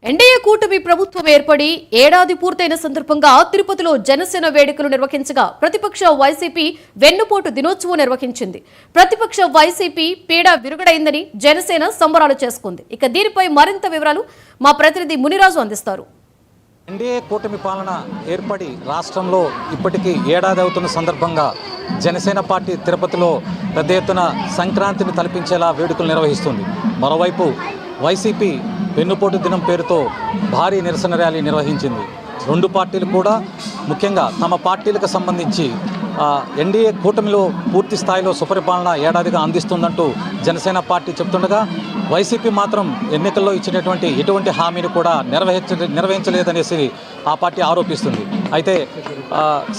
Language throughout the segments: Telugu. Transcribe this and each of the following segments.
ఎన్డీఏ కూటమి ప్రభుత్వం ఏర్పడి ఏడాది పూర్తయిన సందర్భంగా తిరుపతిలో జనసేన వేడుకలు నిర్వహించగా ప్రతిపక్ష వైసీపీ వెన్నుపోటు దినోత్సవం నిర్వహించింది. ప్రతిపక్ష వైసీపీ పీడ విరుగడైందని జనసేన సంబరాలు చేసుకుంది. ఇక దీనిపై మరింత వివరాలు మా ప్రతినిధి మునిరాజు అందిస్తారు. ఎన్డీఏ కూటమి పాలన ఏర్పడి రాష్ట్రంలో ఇప్పటికీ ఏడాది అవుతున్న సందర్భంగా జనసేన పార్టీ తిరుపతిలో పెద్ద ఎత్తున సంక్రాంతిని తలపించేలా వేడుకలు నిర్వహిస్తుంది. మరోవైపు వైసీపీ వెన్నుపోటు దినం పేరుతో భారీ నిరసన ర్యాలీ నిర్వహించింది. రెండు పార్టీలు కూడా ముఖ్యంగా తమ పార్టీలకు సంబంధించి ఎన్డీఏ కూటమిలో పూర్తి స్థాయిలో సుపరిపాలన ఏడాదిగా అందిస్తుందంటూ జనసేన పార్టీ చెప్తుండగా వైసీపీ మాత్రం ఎన్నికల్లో ఇచ్చినటువంటి ఎటువంటి హామీని కూడా నిర్వహించలేదనేసి ఆ పార్టీ ఆరోపిస్తుంది. అయితే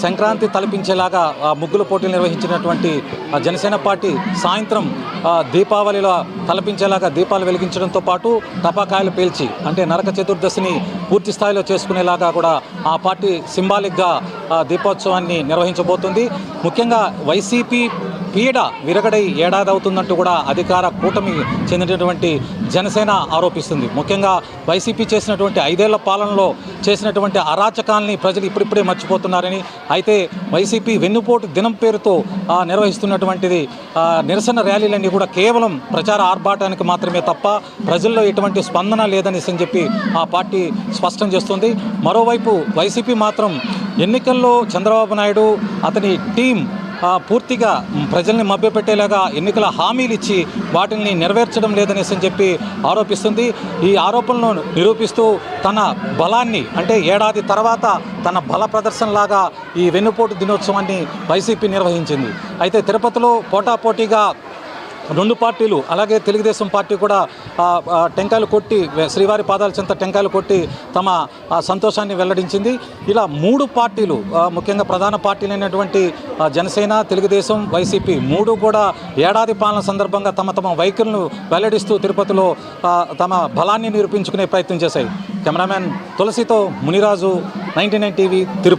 సంక్రాంతి తలపించేలాగా ముగ్గుల పోటీలు నిర్వహించినటువంటి జనసేన పార్టీ సాయంత్రం దీపావళిలో తలపించేలాగా దీపాలు వెలిగించడంతో పాటు టపాకాయలు పేల్చి అంటే నరక చతుర్దశిని పూర్తి స్థాయిలో చేసుకునేలాగా కూడా ఆ పార్టీ సింబాలిక్గా దీపోత్సవాన్ని నిర్వహించబోతుంది. ముఖ్యంగా వైసీపీ పీడ విరగడై ఏడాది అవుతుందంటూ కూడా అధికార కూటమి చెందినటువంటి జనసేన ఆరోపిస్తుంది. ముఖ్యంగా వైసీపీ చేసినటువంటి 5 ఏళ్ల పాలనలో చేసినటువంటి అరాచకాల్ని ప్రజలు ఇప్పుడిప్పుడే మర్చిపోతున్నారని, అయితే వైసీపీ వెన్నుపోటు దినం పేరుతో నిర్వహిస్తున్నటువంటిది నిరసన ర్యాలీలన్నీ కూడా కేవలం ప్రచార ఆర్భాటానికి మాత్రమే తప్ప ప్రజల్లో ఎటువంటి స్పందన లేదనేసి చెప్పి ఆ పార్టీ స్పష్టం చేస్తుంది. మరోవైపు వైసీపీ మాత్రం ఎన్నికల్లో చంద్రబాబు నాయుడు అతని టీం పూర్తిగా ప్రజల్ని మభ్యపెట్టేలాగా ఎన్నికల హామీలు ఇచ్చి వాటిని నెరవేర్చడం లేదనేసి చెప్పి ఆరోపిస్తుంది. ఈ ఆరోపణలను నిరూపిస్తూ తన బలాన్ని అంటే ఏడాది తర్వాత తన బల ప్రదర్శనలాగా ఈ వెన్నుపోటు దినోత్సవాన్ని వైసీపీ నిర్వహించింది. అయితే తిరుపతిలో పోటాపోటీగా రెండు పార్టీలు అలాగే తెలుగుదేశం పార్టీ కూడా టెంకాయలు కొట్టి శ్రీవారి పాదాల చెంత టెంకాయలు కొట్టి తమ సంతోషాన్ని వెల్లడించింది. ఇలా మూడు పార్టీలు ముఖ్యంగా ప్రధాన పార్టీలైనటువంటి జనసేన, తెలుగుదేశం, వైసీపీ మూడు కూడా ఏడాది పాలన సందర్భంగా తమ తమ వైఖరులను వెల్లడిస్తూ తిరుపతిలో తమ బలాన్ని నిరూపించుకునే ప్రయత్నం చేశాయి. కెమెరామ్యాన్ తులసితో మునిరాజు, 99 టీవీ, తిరుపతి.